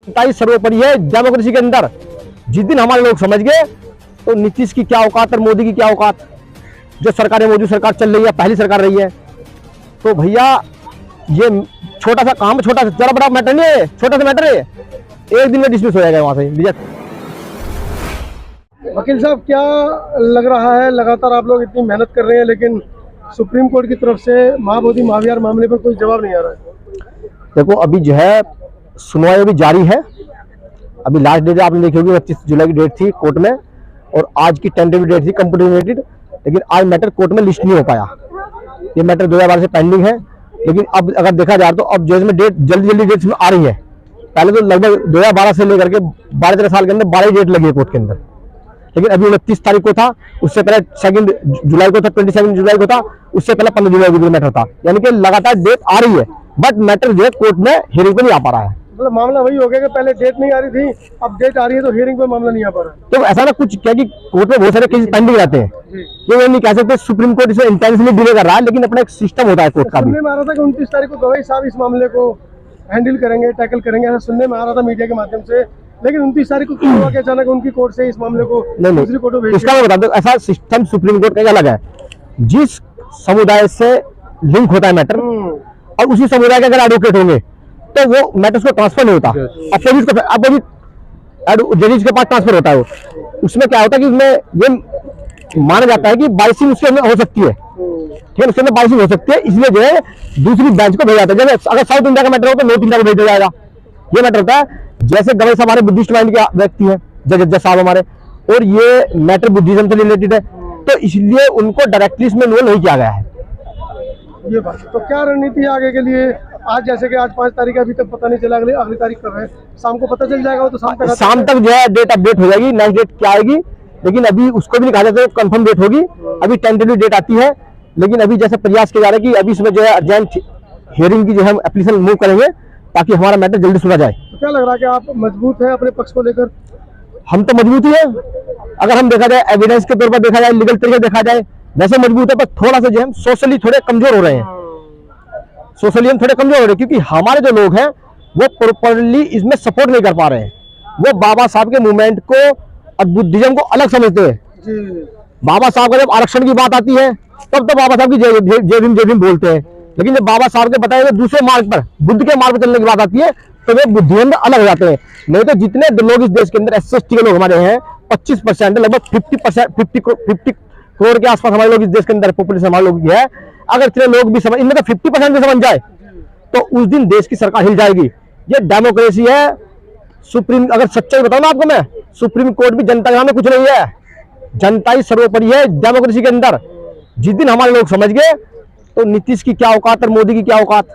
सर्वोपरि है डेमोक्रेसी के अंदर। जिस दिन हमारे लोग समझ गए तो नीतीश की क्या औकात और मोदी की क्या औकात, जो सरकार है मोदी सरकार चल रही है, पहली सरकार रही है। तो भैया ये छोटा सा काम, छोटा सा जरा बड़ा मैटर नहीं है, छोटा सा मैटर है, एक दिन में डिसमिस हो जाएगा वहां से रिजेक्ट। वकील साहब, क्या लग रहा है, लगातार आप लोग इतनी मेहनत कर रहे हैं लेकिन सुप्रीम कोर्ट की तरफ से महाबोधि महाविहार मामले पर कोई जवाब नहीं आ रहा है? देखो अभी जो है सुनवाई अभी जारी है। अभी लास्ट डेट आपने देखी होगी 25 जुलाई की डेट थी कोर्ट में, और आज की टेंटेटिव डेट थी कंप्यूटर, लेकिन आज मैटर कोर्ट में लिस्ट नहीं हो पाया। ये मैटर 2012 से पेंडिंग है, लेकिन अब अगर देखा जाए तो अब जो इसमें डेट जल्दी डेट्स में आ रही है। पहले तो लगभग 2012 से लेकर के 12-13 साल के अंदर 12 डेट लगी है कोर्ट के अंदर, लेकिन अभी 29 तारीख को था, उससे पहले 2 जुलाई को था, 27 जुलाई को था, उससे पहले 15 जुलाई को मैटर था। यानी कि लगातार डेट आ रही है, बट मैटर जो है कोर्ट में हियरिंग पे नहीं आ पा रहा है। मतलब मामला वही हो गया कि पहले डेट नहीं आ रही थी, अब डेट आ रही है तो हियरिंग पे मामला नहीं आ पा रहा है। तो ऐसा ना कुछ क्या कि कोर्ट में बहुत सारे केस पेंडिंग रहते हैं, ये नहीं कह सकते सुप्रीम कोर्ट इसे इंटेंशनली डिले कर रहा है, लेकिन अपना एक सिस्टम होता है कोर्ट का भी। सुनने में आ रहा था कि 29 तारीख को गवाही साहब इस मामले को हैंडल करेंगे, टैकल करेंगे, ऐसा सुनने में आ रहा था मीडिया के माध्यम से, लेकिन 29 तारीख को क्या हुआ कि अचानक उनकी कोर्ट से इस मामले को दूसरी कोर्ट में भेज इसका मैं बता दूं, ऐसा सिस्टम सुप्रीम कोर्ट का अलग है। जिस समुदाय से लिंक होता है मैटर और उसी समुदाय के अगर एडवोकेट होंगे तो वो मैटर्स को ट्रांसफर नहीं होता, अपोजिट जजेस के पास ट्रांसफर होता है। उसमें क्या होता है कि उसमें ये माना जाता है कि बाइसिंग उसके अंदर हो सकती है, ठीक है, उसके अंदर बाइसिंग हो सकती है, इसलिए जो है दूसरी बेंच को भेजा जाता है। जैसे अगर साउथ इंडिया का मैटर हो तो नॉर्थ इंडिया को भेजा जाएगा। ये मैटर होता है, जैसे गवई साहब हमारे बुद्धिस्ट माइंड के व्यक्ति हैं, जज साहब हमारे, और ये मैटर बुद्धिज्म से रिलेटेड है, तो इसलिए उनको डायरेक्टली इसमें इन्वॉल्व नहीं किया गया है। ये बात तो क्या रणनीति है आगे के लिए? आज जैसे कि आज 5 तारीख है, अभी तक पता नहीं चला अगली तारीख कब है, शाम को पता चल जाएगा, वो तो शाम तक जो है डेट अपडेट हो जाएगी, नेक्स्ट डेट क्या आएगी, लेकिन अभी उसको भी नहीं कहा जाता है कंफर्म डेट होगी। अभी टेंटेटिव डेट आती है, लेकिन अभी जैसे प्रयास किया जा रहा है कि अभी इसमें जो है अर्जेंट हियरिंग की जो है एप्लीकेशन मूव करेंगे ताकि हमारा मैटर जल्दी सुना जाए। तो क्या लग रहा है कि आप मजबूत हैं अपने पक्ष को लेकर? हम तो मजबूत ही है, अगर हम देखा जाए एविडेंस के तौर पर देखा जाए, लीगल तरीके देखा जाए वैसे मजबूत है, पर थोड़ा सा जो हम सोशली थोड़े कमजोर हो रहे हैं, सोशली हम थोड़े कमजोर हो रहे हैं, क्योंकि हमारे जो लोग हैं वो प्रॉपरली इसमें सपोर्ट नहीं कर पा रहे हैं। वो बाबा साहब के मूवमेंट को और बुद्धिज्म को अलग समझते हैं। बाबा साहब का जब आरक्षण की बात आती है तब तो बाबा साहब की जय भीम बोलते हैं, लेकिन जब बाबा साहब के बताए हुए दूसरे मार्ग पर, बुद्ध के मार्ग पर चलने की बात आती है तो वे बुद्धिज्म अलग हो जाते हैं। नहीं तो जितने लोग इस देश के अंदर SC/ST के लोग हमारे हैं 25%, लगभग 50 करोड़ के आसपास हमारे लोग इस देश के अंदर पॉपुलेशन हमारे लोग की है। अगर इतने लोग भी समझ, इनमें तो 50% भी समझ जाए तो उस दिन देश की सरकार हिल जाएगी। ये डेमोक्रेसी है। सुप्रीम, अगर सच्चाई बताऊं ना आपको मैं, सुप्रीम कोर्ट भी जनता के सामने कुछ नहीं है, जनता ही सर्वोपरि है डेमोक्रेसी के अंदर। जिस दिन हमारे लोग समझ गए तो नीतीश की क्या औकात और मोदी की क्या औकात,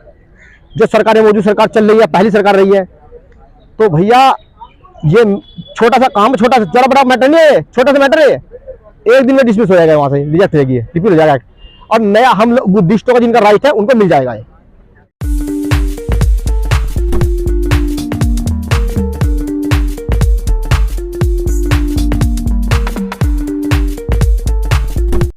जो सरकार है मोदी सरकार चल रही है, पहली सरकार रही है। तो भैया ये छोटा सा काम, छोटा सा जरा बड़ा मैटर नहीं है, छोटा सा मैटर है, एक दिन में डिसमिस हो जाएगा, वहां से रिजेक्ट हो जाएगी, रिपील हो जाएगा, और नया हम लोग बुद्धिस्टों का जिनका राइट है उनको मिल जाएगा।